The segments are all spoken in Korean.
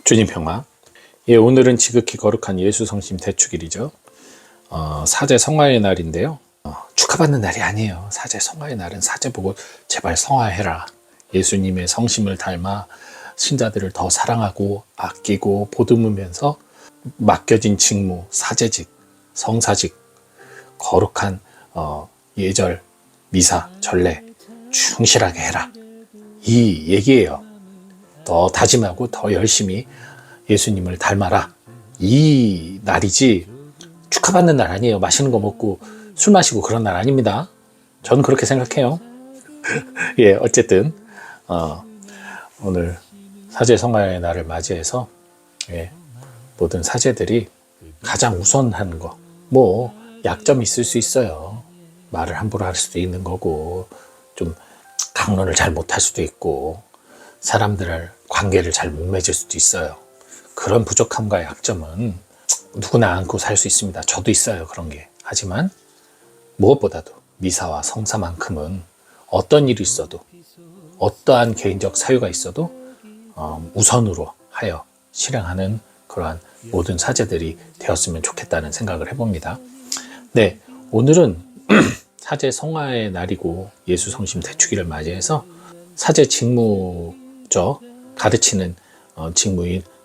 주님 평화. 예, 오늘은 지극히 거룩한 예수 성심 대축일이죠. 사제 성화의 날인데요. 축하받는 날이 아니에요. 사제 성화의 날은 사제 보고 제발 성화해라. 예수님의 성심을 닮아 신자들을 더 사랑하고 아끼고 보듬으면서 맡겨진 직무, 사제직, 성사직, 거룩한 예절, 미사, 전례 충실하게 해라. 이 얘기예요. 더 다짐하고 더 열심히 예수님을 닮아라. 이 날이지 축하받는 날 아니에요. 맛있는 거 먹고 술 마시고 그런 날 아닙니다. 저는 그렇게 생각해요. 예, 어쨌든 오늘 사제 성화의 날을 맞이해서 모든 사제들이 가장 우선하는 거, 뭐 약점이 있을 수 있어요. 말을 함부로 할 수도 있는 거고, 좀 강론을 잘 못할 수도 있고, 사람들의 관계를 잘 못 맺을 수도 있어요. 그런 부족함과 약점은 누구나 안고 살 수 있습니다. 저도 있어요, 그런 게. 하지만 무엇보다도 미사와 성사만큼은 어떤 일이 있어도, 어떠한 개인적 사유가 있어도 우선으로 하여 실행하는 그러한 모든 사제들이 되었으면 좋겠다는 생각을 해봅니다. 네, 오늘은 사제 성화의 날이고 예수 성심 대축일을 맞이해서 사제 직무죠. 가르치는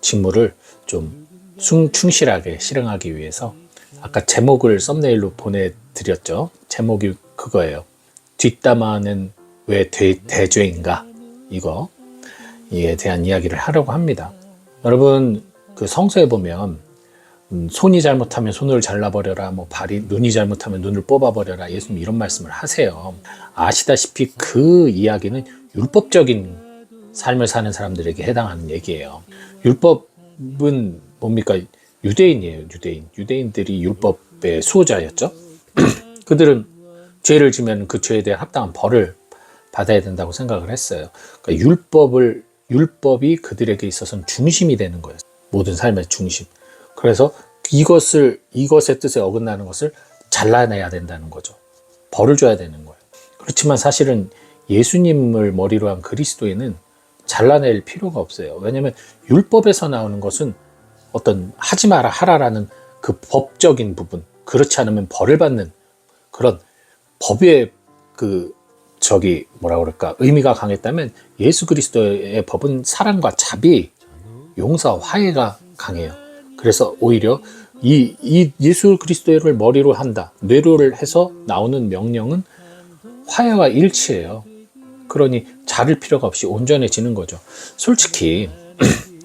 직무를 좀 충실하게 실행하기 위해서 아까 제목을 썸네일로 보내드렸죠. 제목이 그거예요. 뒷담화는 왜 대죄인가? 이에 대한 이야기를 하려고 합니다. 여러분, 그 성서에 보면 손이 잘못하면 손을 잘라버려라, 눈이 잘못하면 눈을 뽑아버려라, 예수님 이런 말씀을 하세요. 아시다시피 그 이야기는 율법적인 삶을 사는 사람들에게 해당하는 얘기예요. 율법은 뭡니까? 유대인이에요. 유대인들이 율법의 수호자였죠. 그들은 죄를 지면 그 죄에 대한 합당한 벌을 받아야 된다고 생각을 했어요. 그러니까 율법이 그들에게 있어서는 중심이 되는 거예요. 모든 삶의 중심. 그래서 이것의 뜻에 어긋나는 것을 잘라내야 된다는 거죠. 벌을 줘야 되는 거예요. 그렇지만 사실은 예수님을 머리로 한 그리스도인은 잘라낼 필요가 없어요. 왜냐하면 율법에서 나오는 것은 어떤 하지 마라 하라라는 그 법적인 부분, 그렇지 않으면 벌을 받는 그런 법의 의미가 강했다면 예수 그리스도의 법은 사랑과 자비, 용서, 화해가 강해요. 그래서 오히려 이 예수 그리스도를 머리로 한다, 뇌로를 해서 나오는 명령은 화해와 일치예요. 그러니 자를 필요가 없이 온전해지는 거죠. 솔직히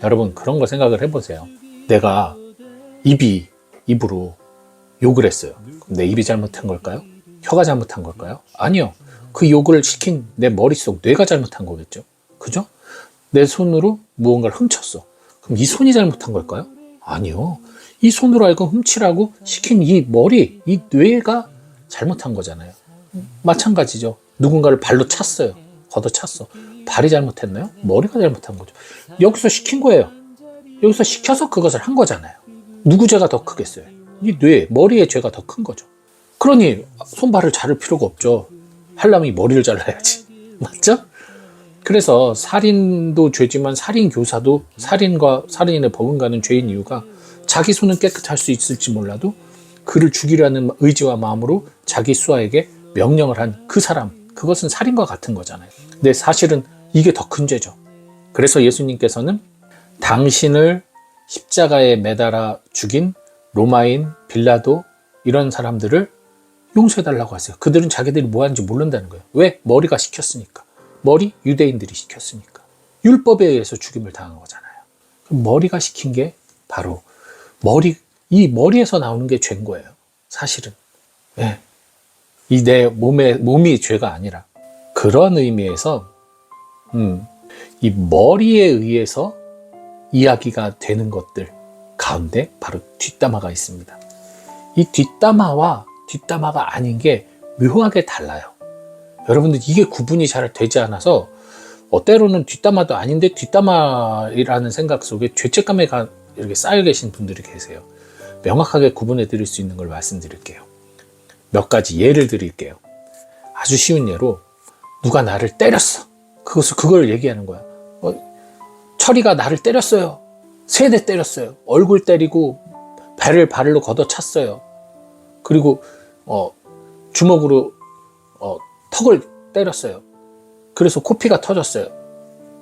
여러분 그런 거 생각을 해보세요. 내가 입으로 욕을 했어요. 그럼 내 입이 잘못한 걸까요? 혀가 잘못한 걸까요? 아니요. 그 욕을 시킨 내 머릿속 뇌가 잘못한 거겠죠. 그죠? 내 손으로 무언가를 훔쳤어. 그럼 이 손이 잘못한 걸까요? 아니요. 이 손으로 알고 훔치라고 시킨 이 뇌가 잘못한 거잖아요. 마찬가지죠. 누군가를 발로 찼어요. 걷어찼어. 발이 잘못했나요? 머리가 잘못한 거죠. 여기서 시킨 거예요. 여기서 시켜서 그것을 한 거잖아요. 누구 죄가 더 크겠어요? 이 머리의 죄가 더 큰 거죠. 그러니 손발을 자를 필요가 없죠. 하려면 머리를 잘라야지. 맞죠? 그래서 살인도 죄지만 살인 교사도 살인과 살인에 버금가는 죄인 이유가 자기 손은 깨끗할 수 있을지 몰라도 그를 죽이려는 의지와 마음으로 자기 수하에게 명령을 한 그 사람, 그것은 살인과 같은 거잖아요. 근데 사실은 이게 더 큰 죄죠. 그래서 예수님께서는 당신을 십자가에 매달아 죽인 로마인, 빌라도 이런 사람들을 용서해달라고 하세요. 그들은 자기들이 뭐 하는지 모른다는 거예요. 왜? 머리가 시켰으니까. 유대인들이 시켰으니까. 율법에 의해서 죽임을 당한 거잖아요. 그럼 머리가 시킨 게 바로 이 머리에서 나오는 게 죄인 거예요. 사실은. 네. 이 내 몸이 죄가 아니라. 그런 의미에서 이 머리에 의해서 이야기가 되는 것들 가운데 바로 뒷담화가 있습니다. 이 뒷담화가 아닌 게 묘하게 달라요. 여러분들 이게 구분이 잘 되지 않아서 때로는 뒷담화도 아닌데 뒷담화라는 생각 속에 죄책감에 이렇게 쌓여 계신 분들이 계세요. 명확하게 구분해 드릴 수 있는 걸 말씀드릴게요. 몇 가지 예를 드릴게요. 아주 쉬운 예로 누가 나를 때렸어. 그걸 얘기하는 거야. 철이가 나를 때렸어요. 3대 때렸어요. 얼굴 때리고 배를 발로 걷어찼어요. 그리고 주먹으로 턱을 때렸어요. 그래서 코피가 터졌어요.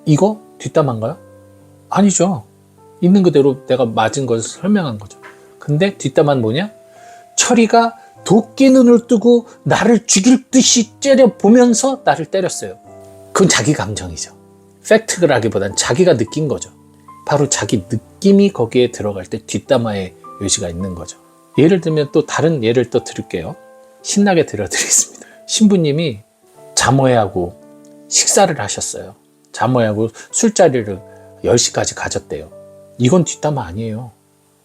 이거 뒷담화인가요? 아니죠. 있는 그대로 내가 맞은 것을 설명한 거죠. 근데 뒷담화는 뭐냐? 철이가 도끼 눈을 뜨고 나를 죽일 듯이 째려보면서 나를 때렸어요. 그건 자기 감정이죠. 팩트라기보단 자기가 느낀 거죠. 바로 자기 느낌이 거기에 들어갈 때 뒷담화의 요지가 있는 거죠. 예를 들면 또 다른 예를 또 드릴게요. 신나게 들려드리겠습니다. 신부님이 자모해하고 식사를 하셨어요. 자모해하고 술자리를 10시까지 가졌대요. 이건 뒷담화 아니에요.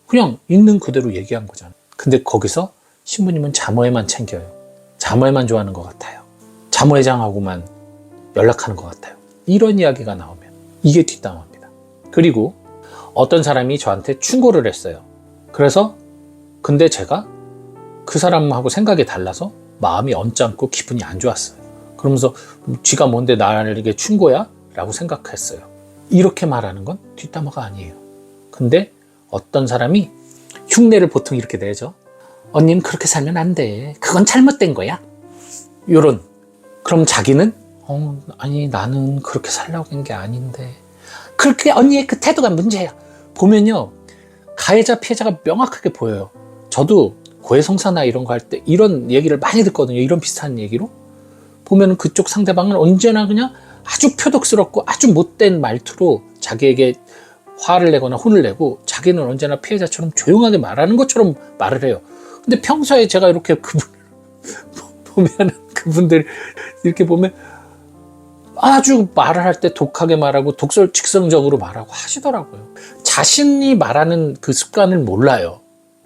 그냥 있는 그대로 얘기한 거잖아요. 근데 거기서 신부님은 자모해만 챙겨요. 자모해만 좋아하는 것 같아요. 자모회장하고만 연락하는 것 같아요. 이런 이야기가 나오면 이게 뒷담화입니다. 그리고 어떤 사람이 저한테 충고를 했어요. 그래서 근데 제가 그 사람하고 생각이 달라서 마음이 언짢고 기분이 안 좋았어요. 그러면서 쥐가 뭔데 나에게 충고야? 라고 생각했어요. 이렇게 말하는 건 뒷담화가 아니에요. 근데 어떤 사람이 흉내를 보통 이렇게 내죠. 언니는 그렇게 살면 안 돼. 그건 잘못된 거야. 요런. 그럼 자기는 아니 나는 그렇게 살려고 한 게 아닌데 그렇게 언니의 그 태도가 문제야. 보면요. 가해자 피해자가 명확하게 보여요. 저도 고해성사나 이런 거 할 때 이런 얘기를 많이 듣거든요. 이런 비슷한 얘기로. 보면 그쪽 상대방은 언제나 그냥 아주 표독스럽고 아주 못된 말투로 자기에게 화를 내거나 혼을 내고 자기는 언제나 피해자처럼 조용하게 말하는 것처럼 말을 해요. 근데 평소에 제가 이렇게 그분들 이렇게 보면 아주 말을 할 때 독하게 말하고 독설직설적으로 말하고 하시더라고요. 자신이 말하는 그 습관을 몰라요.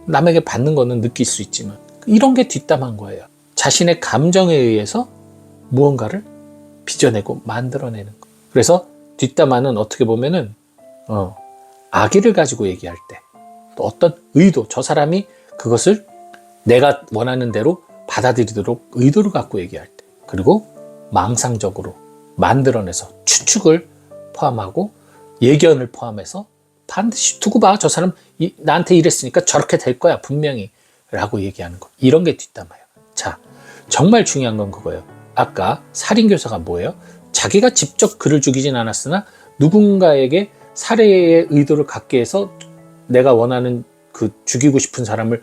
남에게 받는 거는 느낄 수 있지만 이런 게 뒷담화인 거예요. 자신의 감정에 의해서 무언가를 빚어내고 만들어내는 거. 그래서 뒷담화는 어떻게 보면은 악의를 가지고 얘기할 때 또 어떤 의도, 저 사람이 그것을 내가 원하는 대로 받아들이도록 의도를 갖고 얘기할 때, 그리고 망상적으로 만들어내서 추측을 포함하고 예견을 포함해서 반드시 두고 봐, 저 사람 나한테 이랬으니까 저렇게 될 거야 분명히 라고 얘기하는 거. 이런 게 뒷담화예요. 자, 정말 중요한 건 그거예요. 아까 살인교사가 뭐예요? 자기가 직접 그를 죽이진 않았으나 누군가에게 살해의 의도를 갖게 해서 내가 원하는 그 죽이고 싶은 사람을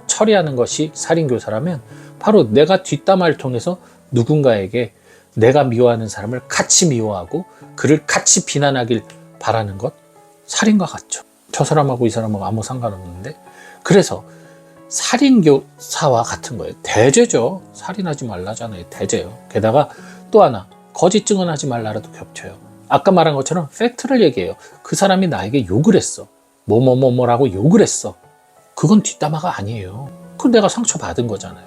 처리하는 것이 살인교사라면 바로 내가 뒷담화를 통해서 누군가에게 내가 미워하는 사람을 같이 미워하고 그를 같이 비난하길 바라는 것, 살인과 같죠. 저 사람하고 이 사람하고 아무 상관없는데. 그래서 살인교사와 같은 거예요. 대죄죠. 살인하지 말라잖아요. 대죄요. 게다가 또 하나, 거짓 증언하지 말라라도 겹쳐요. 아까 말한 것처럼 팩트를 얘기해요. 그 사람이 나에게 욕을 했어. 뭐라고 욕을 했어. 그건 뒷담화가 아니에요. 그건 내가 상처받은 거잖아요.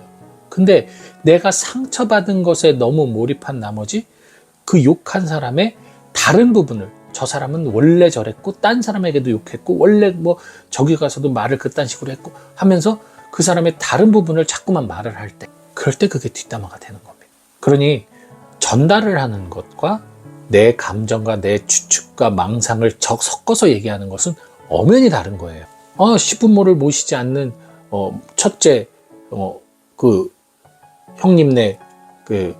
근데 내가 상처받은 것에 너무 몰입한 나머지 그 욕한 사람의 다른 부분을, 저 사람은 원래 저랬고 딴 사람에게도 욕했고 원래 뭐 저기 가서도 말을 그딴 식으로 했고 하면서 그 사람의 다른 부분을 자꾸만 말을 할 때, 그럴 때 그게 뒷담화가 되는 겁니다. 그러니 전달을 하는 것과 내 감정과 내 추측과 망상을 섞어서 얘기하는 것은 엄연히 다른 거예요. 시부모를 모시지 않는 첫째 그 형님네 그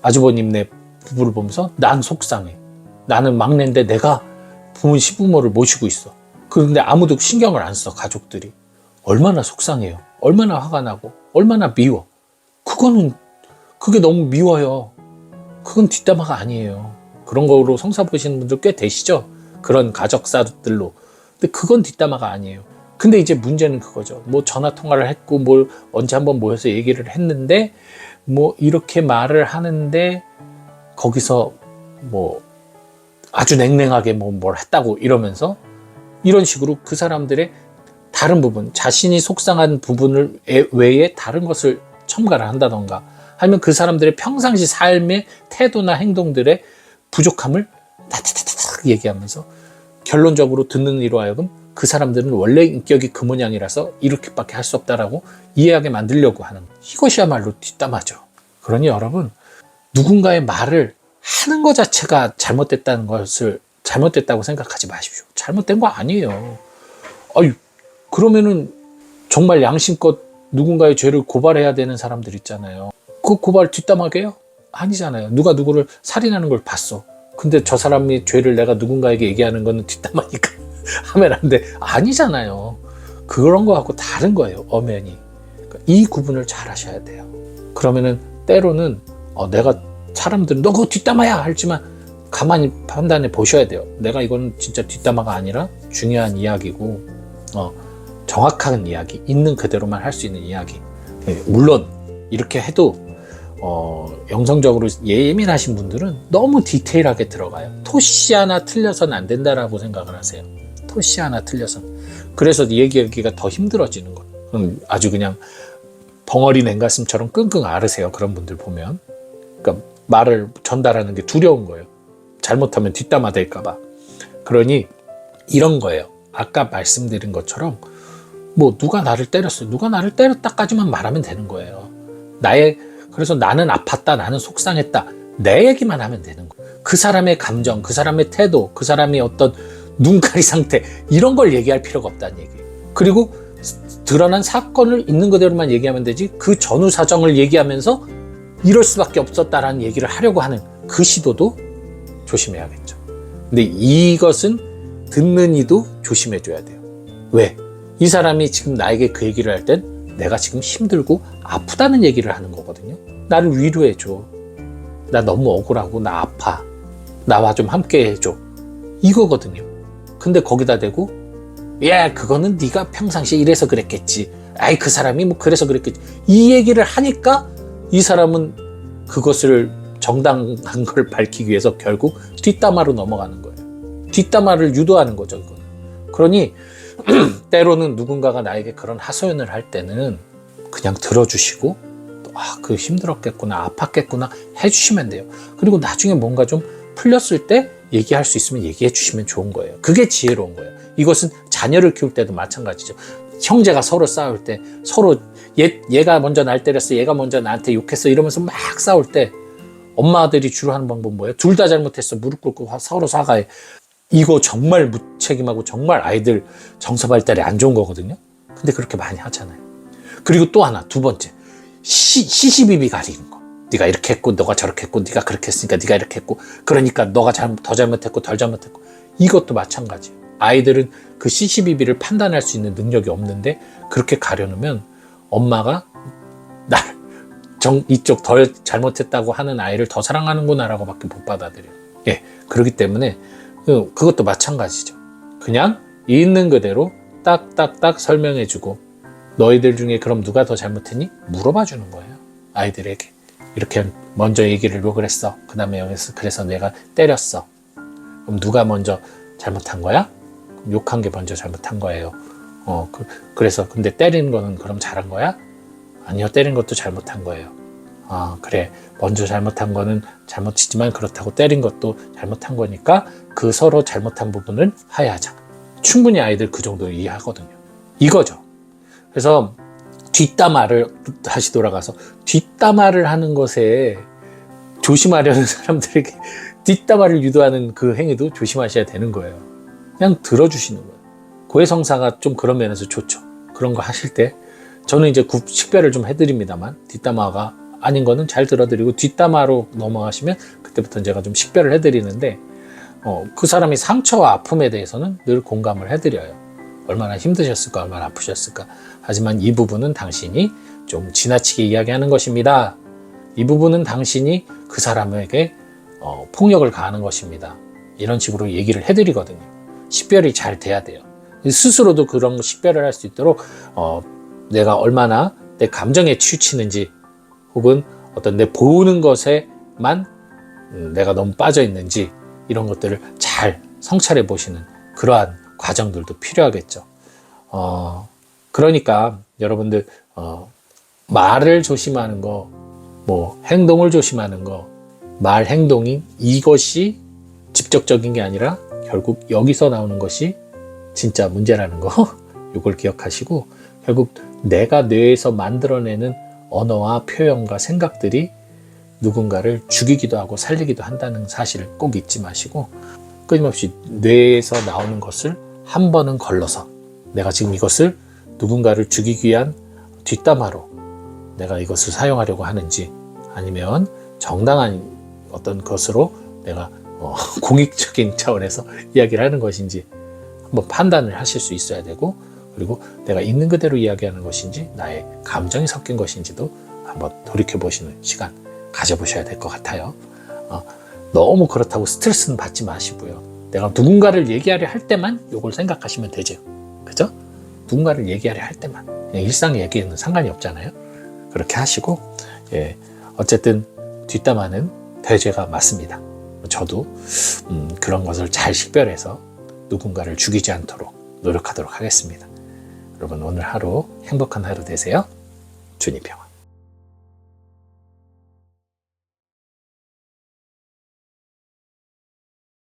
아주버님네 부부를 보면서 난 속상해. 나는 막내인데 내가 시부모를 모시고 있어. 그런데 아무도 신경을 안 써. 가족들이. 얼마나 속상해요. 얼마나 화가 나고 얼마나 미워. 그게 너무 미워요. 그건 뒷담화가 아니에요. 그런 거로 성사 보시는 분들 꽤 되시죠? 그런 가족사들로. 근데 그건 뒷담화가 아니에요. 근데 이제 문제는 그거죠. 뭐 전화 통화를 했고 뭘 언제 한번 모여서 얘기를 했는데 뭐 이렇게 말을 하는데 거기서 뭐 아주 냉랭하게 뭘 했다고 이러면서 이런 식으로 그 사람들의 다른 부분, 자신이 속상한 부분을 외에 다른 것을 첨가를 한다던가 아니면 그 사람들의 평상시 삶의 태도나 행동들의 부족함을 타타타타 얘기하면서 결론적으로 듣는 이로 하여금 그 사람들은 원래 인격이 그 모양이라서 이렇게밖에 할 수 없다라고 이해하게 만들려고 하는, 이것이야말로 뒷담화죠. 그러니 여러분, 누군가의 말을 하는 것 자체가 잘못됐다는 것을 잘못됐다고 생각하지 마십시오. 잘못된 거 아니에요. 아유, 그러면은 정말 양심껏 누군가의 죄를 고발해야 되는 사람들 있잖아요. 그 고발 뒷담화게 해요? 아니잖아요. 누가 누구를 살인하는 걸 봤어. 근데 저 사람이 죄를 내가 누군가에게 얘기하는 거는 뒷담화니까 하면 안 돼. 아니잖아요. 그런 거하고 다른 거예요, 엄연히. 그러니까 이 구분을 잘 하셔야 돼요. 그러면은 때로는 내가 사람들은 너 그거 뒷담화야 할지만 가만히 판단해 보셔야 돼요. 내가 이건 진짜 뒷담화가 아니라 중요한 이야기고 정확한 이야기, 있는 그대로만 할 수 있는 이야기. 물론 이렇게 해도 영성적으로 예민하신 분들은 너무 디테일하게 들어가요. 토시 하나 틀려서는 안 된다라고 생각을 하세요. 토시 하나 틀려서는. 그래서 얘기하기가 더 힘들어지는 거예요. 아주 그냥 벙어리 냉가슴처럼 끙끙 앓으세요. 그런 분들 보면. 그러니까 말을 전달하는 게 두려운 거예요. 잘못하면 뒷담화 될까 봐. 그러니 이런 거예요. 아까 말씀드린 것처럼 뭐 누가 나를 때렸어요. 누가 나를 때렸다까지만 말하면 되는 거예요. 그래서 나는 아팠다. 나는 속상했다. 내 얘기만 하면 되는 거예요. 그 사람의 감정, 그 사람의 태도, 그 사람의 어떤 눈가리 상태 이런 걸 얘기할 필요가 없다는 얘기예요. 그리고 드러난 사건을 있는 그대로만 얘기하면 되지 그 전후 사정을 얘기하면서 이럴 수밖에 없었다라는 얘기를 하려고 하는 그 시도도 조심해야겠죠. 근데 이것은 듣는 이도 조심해줘야 돼요. 왜? 이 사람이 지금 나에게 그 얘기를 할 땐 내가 지금 힘들고 아프다는 얘기를 하는 거거든요. 나를 위로해줘. 나 너무 억울하고 나 아파. 나와 좀 함께 해줘. 이거거든요. 근데 거기다 대고 그거는 네가 평상시에 이래서 그랬겠지. 아이 그 사람이 뭐 그래서 그랬겠지. 이 얘기를 하니까 이 사람은 그것을 정당한 걸 밝히기 위해서 결국 뒷담화로 넘어가는 거예요. 뒷담화를 유도하는 거죠. 이건. 그러니 때로는 누군가가 나에게 그런 하소연을 할 때는 그냥 들어주시고 그 힘들었겠구나 아팠겠구나 해주시면 돼요. 그리고 나중에 뭔가 좀 풀렸을 때 얘기할 수 있으면 얘기해 주시면 좋은 거예요. 그게 지혜로운 거예요. 이것은 자녀를 키울 때도 마찬가지죠. 형제가 서로 싸울 때 서로 얘가 먼저 날 때렸어, 얘가 먼저 나한테 욕했어 이러면서 막 싸울 때 엄마들이 주로 하는 방법은 뭐예요? 둘 다 잘못했어. 무릎 꿇고 서로 사과해. 이거 정말 무책임하고 정말 아이들 정서 발달에 안 좋은 거거든요. 근데 그렇게 많이 하잖아요. 그리고 또 하나, 두 번째. 시시비비 가리는 거. 네가 이렇게 했고 너가 저렇게 했고 네가 그렇게 했으니까 네가 이렇게 했고 그러니까 너가 더 잘못했고 덜 잘못했고. 이것도 마찬가지예요. 아이들은 그 시시비비를 판단할 수 있는 능력이 없는데 그렇게 가려놓으면 엄마가 나를 이쪽 덜 잘못했다고 하는 아이를 더 사랑하는구나 라고 밖에 못 받아들여요. 그렇기 때문에 그것도 마찬가지죠. 그냥 있는 그대로 딱딱딱 설명해주고 너희들 중에 그럼 누가 더 잘못했니? 물어봐 주는 거예요. 아이들에게. 이렇게 먼저 얘기를 욕을 했어. 그 다음에 여기서 그래서 내가 때렸어. 그럼 누가 먼저 잘못한 거야? 욕한 게 먼저 잘못한 거예요. 그래서 근데 때리는 거는 그럼 잘한 거야? 아니요, 때린 것도 잘못한 거예요. 그래. 먼저 잘못한 거는 잘못이지만 그렇다고 때린 것도 잘못한 거니까 그 서로 잘못한 부분을 화해하자. 충분히 아이들 그 정도 이해하거든요. 이거죠. 그래서 뒷담화를 다시 돌아가서 뒷담화를 하는 것에 조심하려는 사람들에게 뒷담화를 유도하는 그 행위도 조심하셔야 되는 거예요. 그냥 들어주시는 거예요. 고해성사가 좀 그런 면에서 좋죠. 그런 거 하실 때 저는 이제 식별을 좀 해드립니다만 뒷담화가 아닌 거는 잘 들어드리고 뒷담화로 넘어가시면 그때부터 제가 좀 식별을 해드리는데 그 사람이 상처와 아픔에 대해서는 늘 공감을 해드려요. 얼마나 힘드셨을까, 얼마나 아프셨을까. 하지만 이 부분은 당신이 좀 지나치게 이야기하는 것입니다. 이 부분은 당신이 그 사람에게 폭력을 가하는 것입니다. 이런 식으로 얘기를 해드리거든요. 식별이 잘 돼야 돼요. 스스로도 그런 식별을 할 수 있도록 내가 얼마나 내 감정에 치우치는지 혹은 어떤 내 보는 것에만 내가 너무 빠져 있는지 이런 것들을 잘 성찰해 보시는 그러한 과정들도 필요하겠죠. 그러니까 여러분들 말을 조심하는 거, 뭐 행동을 조심하는 거, 말 행동이 이것이 직접적인 게 아니라 결국 여기서 나오는 것이 진짜 문제라는 거 이걸 기억하시고 결국 내가 뇌에서 만들어내는 언어와 표현과 생각들이 누군가를 죽이기도 하고 살리기도 한다는 사실을 꼭 잊지 마시고 끊임없이 뇌에서 나오는 것을 한 번은 걸러서 내가 지금 이것을 누군가를 죽이기 위한 뒷담화로 내가 이것을 사용하려고 하는지, 아니면 정당한 어떤 것으로 내가 공익적인 차원에서 이야기를 하는 것인지 한번 판단을 하실 수 있어야 되고, 그리고 내가 있는 그대로 이야기하는 것인지 나의 감정이 섞인 것인지도 한번 돌이켜보시는 시간 가져보셔야 될 것 같아요. 너무 그렇다고 스트레스는 받지 마시고요. 내가 누군가를 얘기하려 할 때만 이걸 생각하시면 되죠. 그죠? 누군가를 얘기하려 할 때만. 그냥 일상 얘기에는 상관이 없잖아요. 그렇게 하시고, 어쨌든 뒷담화는 대죄가 맞습니다. 저도 그런 것을 잘 식별해서 누군가를 죽이지 않도록 노력하도록 하겠습니다. 여러분, 오늘 하루 행복한 하루 되세요. 주님 평안.